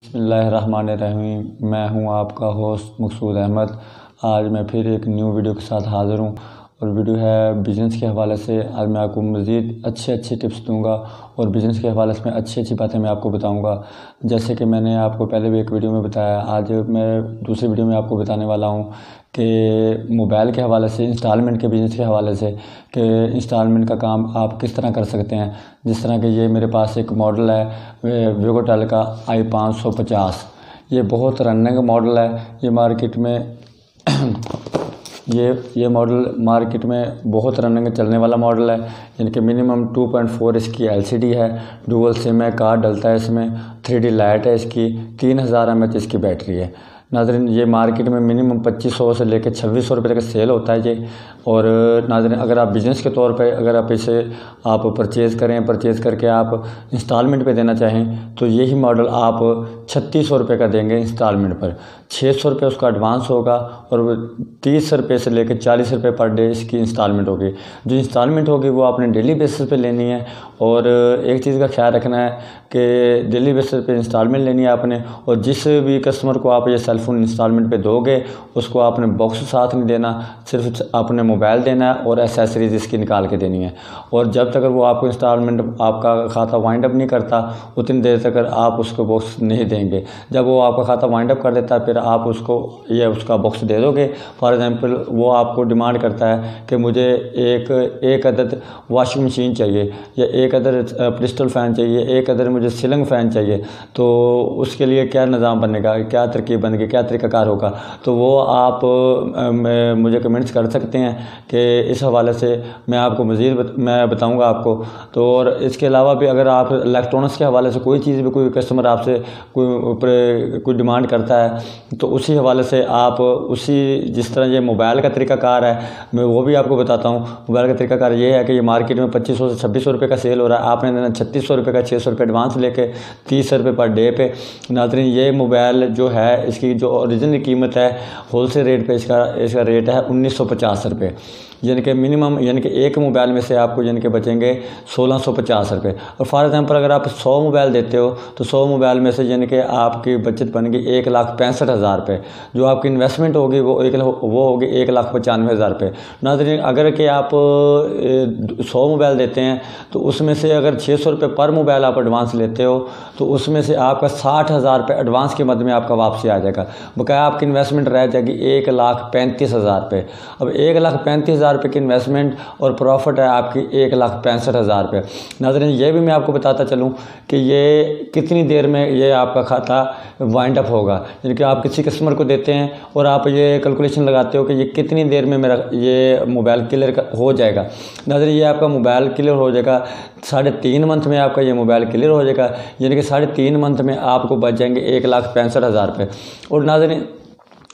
बिस्मिल्लाहिर्रहमानिर्रहीम। मैं हूं आपका होस्ट मकसूद अहमद। आज मैं फिर एक न्यू वीडियो के साथ हाज़िर हूं और वीडियो है बिज़नेस के हवाले से। आज मैं आपको मज़ीद अच्छे टिप्स दूंगा और बिज़नेस के हवाले से मैं अच्छी बातें मैं आपको बताऊंगा। जैसे कि मैंने आपको पहले भी एक वीडियो में बताया, आज मैं दूसरी वीडियो में आपको बताने वाला हूं कि मोबाइल के हवाले से, इंस्टॉलमेंट के बिज़नेस के हवाले से कि इंस्टॉलमेंट का काम आप किस तरह कर सकते हैं। जिस तरह कि ये मेरे पास एक मॉडल है वीडियो का i550। ये बहुत रनिंग मॉडल है। ये मार्केट में ये मॉडल मार्केट में बहुत रनिंग चलने वाला मॉडल है। इनके मिनिमम 2.4 इसकी LCD है, डुअल सिम है, कार्ड डलता है इसमें, 3D लाइट है इसकी, 3000 mAh इसकी बैटरी है। नाज़रीन, ये मार्केट में मिनिमम 2500 से लेकर 2600 रुपये तक सेल होता है ये। और नाज़रीन, अगर आप बिज़नेस के तौर पे अगर आप इसे परचेज़ करके आप इंस्टॉलमेंट पे देना चाहें तो यही मॉडल आप 3600 रुपये का देंगे इंस्टॉलमेंट पर। 600 रुपये उसका एडवांस होगा और 30 रुपये से लेकर 40 रुपये पर डे इसकी इंस्टॉलमेंट होगी। जो इंस्टॉलमेंट होगी वो आपने डेली बेसिस पे लेनी है। और एक चीज़ का ख्याल रखना है कि डेली बेसिस पे इंस्टॉलमेंट लेनी है आपने। और जिस भी कस्टमर को आप ये सेलफोन इंस्टॉलमेंट पे दोगे उसको आपने बॉक्स साथ नहीं देना, सिर्फ आपने मोबाइल देना है और एसेसरीज इसकी निकाल के देनी है। और जब तक वो आपको इंस्टॉलमेंट आपका खाता वाइंड अप नहीं करता उतनी देर तक आप उसको बॉक्स नहीं देंगे। जब वो आपका खाता वाइंड अप कर देता है फिर आप उसको उसका बॉक्स दे दोगे। फॉर एग्जांपल वो आपको डिमांड करता है कि मुझे एक अदद वॉशिंग मशीन चाहिए या एक अदद पिस्टल फ़ैन चाहिए, एक अदद मुझे सीलिंग फ़ैन चाहिए, तो उसके लिए क्या निज़ाम बनेगा, क्या तरकीब बनेगी, क्या तरीक़ाकार होगा, तो वो आप मुझे कमेंट्स कर सकते हैं कि इस हवाले से मैं आपको मज़ीद मैं बताऊंगा आपको। तो और इसके अलावा भी अगर आप इलेक्ट्रॉनिक्स के हवाले से कोई चीज़ भी कोई कस्टमर आपसे कोई डिमांड करता है तो उसी हवाले से आप जिस तरह ये मोबाइल का तरीक़ाकार है मैं वो भी आपको बताता हूँ। मोबाइल का तरीक़ाकार ये है कि ये मार्केट में 2500 से 2600 रुपये का सेल हो रहा है। आपने देना 3600 रुपये का, 600 रुपये एडवांस लेके 30 रुपये पर डे पे। नाज़रीन, ये मोबाइल जो है इसकी जो ओरिजिनल कीमत है होलसेल रेट पे इसका रेट है 1950 रुपये। यानी कि मिनिमम यानी कि एक मोबाइल में से आपको यानी कि बचेंगे 1650 रुपये। और फॉर एग्जांपल अगर आप 100 मोबाइल देते हो तो 100 मोबाइल में से यानी कि आपकी बचत बनेगी 1,65,000 रुपये। जो आपकी इन्वेस्टमेंट होगी वो होगी 1,95,000 रुपये। नाज़रीन, अगर कि आप 100 मोबाइल देते हैं तो उसमें से अगर 600 रुपये पर मोबाइल आप एडवांस लेते हो तो उसमें से आपका 60,000 रुपये एडवांस की मद में आपका वापसी आ जाएगा। बकाया आपकी इन्वेस्टमेंट रह जाएगी 1,35,000 रुपये। अब 1,35,000 रुपये की इन्वेस्टमेंट और प्रॉफिट है आपकी 1,65,000 रुपये। नाज़रीन, ये भी मैं आपको बताता चलूँ कि ये कितनी देर में ये आपका खाता वाइंड अप होगा। यानी कि आप किसी कस्टमर को देते हैं और आप ये कैलकुलेशन लगाते हो कि ये कितनी देर में मेरा ये मोबाइल क्लियर हो जाएगा। नाज़रीन, ये आपका मोबाइल क्लियर हो जाएगा 3.5 मंथ में आपका ये मोबाइल क्लियर हो जाएगा। यानी कि 3.5 मंथ में आपको बच जाएंगे 1,65,000 रुपये। और नाज़रीन,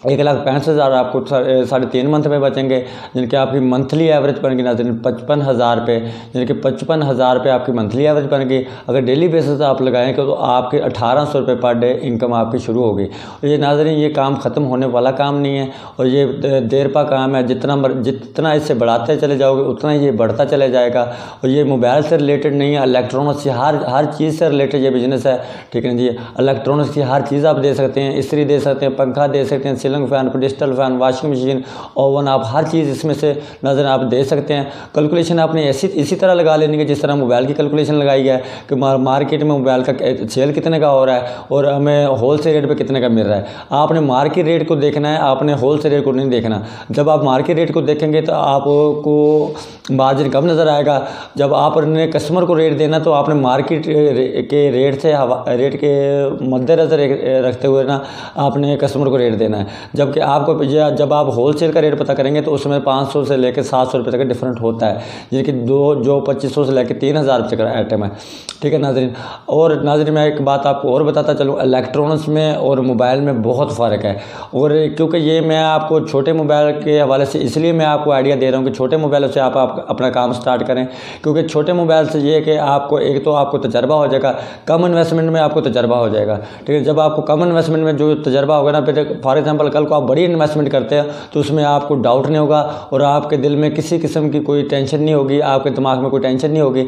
1,65,000 आपको 3.5 मंथ में बचेंगे। जिनकी आपकी मंथली एवरेज बनेगी नाज़रीन 55,000 रुपये। यानी कि 55,000 रुपये आपकी मंथली एवरेज बनेगी। अगर डेली बेसिस आप लगाएंगे तो आपके 1,800 रुपये पर डे इनकम आपकी शुरू होगी। और ये नाज़रीन, ये काम ख़त्म होने वाला काम नहीं है और ये देर पा काम है। जितना इससे बढ़ाते चले जाओगे उतना ये बढ़ता चले जाएगा। और ये मोबाइल से रिलेटेड नहीं है, इलेक्ट्रॉनिक्स से हर चीज़ से रिलेटेड ये बिज़नेस है। ठीक है जी, इलेक्ट्रॉनिक्स की हर चीज़ आप दे सकते हैं, इस्त्री दे सकते हैं, पंखा दे सकते हैं, ceiling fan, digital fan, washing machine, oven, आप हर चीज़ इसमें से नज़र आप दे सकते हैं। कैलकुलेशन आपने इसी तरह लगा लेनी है जिस तरह मोबाइल की कैलकुलेशन लगाई है कि मार्केट में मोबाइल का सेल कितने का हो रहा है और हमें होल सेल रेट पे कितने का मिल रहा है। आपने मार्केट रेट को देखना है, आपने होल सेल रेट को नहीं देखना। जब आप मार्केट रेट को देखेंगे तो आपको मार्जिन कम नज़र आएगा। जब आपने कस्टमर को रेट देना तो आपने मार्केट के रेट के मद्देनज़र रखते हुए ना आपने कस्टमर को रेट देना है। जबकि आपको जब आप होलसेल का रेट पता करेंगे तो उसमें 500 से लेकर 700 रुपये तक डिफरेंट होता है। जिनकी जो 2500 से लेकर 3,000 रुपये का आइटम है। ठीक है नाज़रीन। और नाज़रीन, मैं एक बात आपको और बताता चलूँ, इलेक्ट्रॉनिक्स में और मोबाइल में बहुत फ़र्क है। और क्योंकि ये मैं आपको छोटे मोबाइल के हवाले से इसलिए मैं आपको आइडिया दे रहा हूँ कि छोटे मोबाइलों से आप अपना काम स्टार्ट करें। क्योंकि छोटे मोबाइल से ये कि आपको एक तो आपको तजर्बा हो जाएगा, कम इन्वेस्टमेंट में आपको तजर्बा हो जाएगा। ठीक है, जब आपको कम इन्वेस्टमेंट में जो तजर्बा होगा ना, फिर फॉर एग्जांपल कल को आप बड़ी इन्वेस्टमेंट करते हैं तो उसमें आपको डाउट नहीं होगा और आपके दिल में किसी किस्म की कोई टेंशन नहीं होगी, आपके दिमाग में कोई टेंशन नहीं होगी।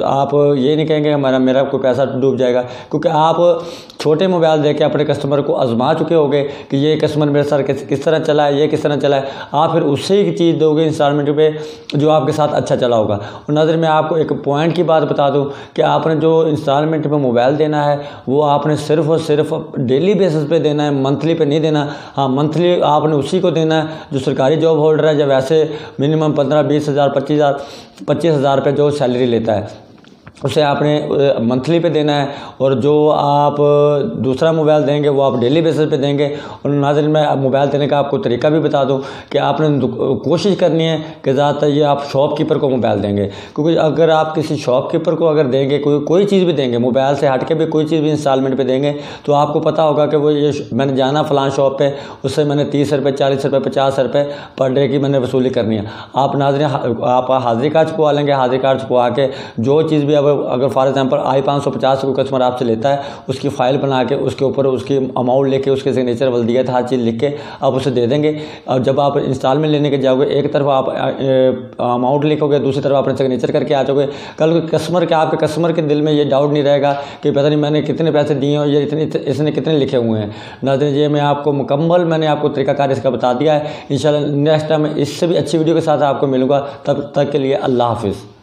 आप ये नहीं कहेंगे मेरा कोई पैसा डूब जाएगा, क्योंकि आप छोटे मोबाइल देके अपने कस्टमर को आजमा चुके होगे कि ये कस्टमर मेरे साथ किस तरह चला है, ये किस तरह चला है। आप फिर उससे ही चीज़ दोगे इंस्टॉलमेंट पे जो आपके साथ अच्छा चला होगा। और नाज़रीन मैं आपको एक पॉइंट की बात बता दूं कि आपने जो इंस्टॉलमेंट पे मोबाइल देना है वो आपने सिर्फ और सिर्फ डेली बेसिस पे देना है, मंथली पे नहीं देना। हाँ, मंथली आपने उसी को देना है जो सरकारी जॉब होल्डर है, या वैसे मिनिमम 15-20 हज़ार 25 हज़ार रुपये जो सैलरी लेता है उसे आपने मंथली पे देना है। और जो आप दूसरा मोबाइल देंगे वो आप डेली बेसिस पे देंगे। और नाज़रीन मैं मोबाइल देने का आपको तरीका भी बता दूं कि आपने कोशिश करनी है कि ज़्यादातर ये आप शॉपकीपर को मोबाइल देंगे, क्योंकि अगर आप किसी शॉपकीपर को अगर देंगे कोई चीज़ भी देंगे, मोबाइल से हट के भी कोई चीज़ भी इंस्टॉलमेंट पे देंगे, तो आपको पता होगा कि वो ये मैंने जाना फ़लाँ शॉप पे, उससे मैंने 30 रुपये 40 रुपये 50 रुपये पर डे की मैंने वसूली करनी है। आप नाज़रीन आप हाजिरी कार्ड छपवा लेंगे, हाजिरी कार्ड छपवा के जो चीज़ भी अगर फॉर एग्जांपल I-550 कोई कस्टमर आपसे लेता है उसकी फ़ाइल बना के उसके ऊपर उसकी अमाउंट लेके उसके सिग्नेचर वल्दियत हर चीज़ लिख के आप उसे दे देंगे। और जब आप इंस्टॉलमेंट लेने के जाओगे एक तरफ आप अमाउंट लिखोगे, दूसरी तरफ अपने सिग्नेचर करके आ जाओगे। कल आपके कस्टमर के दिल में ये डाउट नहीं रहेगा कि पता नहीं मैंने कितने पैसे दिए और ये इसने कितने लिखे हुए हैं। नाज़रीन ये मैं आपको मुकम्मल मैंने आपको तरीकाकार इसका बता दिया है। इंशाल्लाह नेक्स्ट टाइम इससे भी अच्छी वीडियो के साथ आपको मिलूँगा। तब तक के लिए अल्लाह हाफिज़।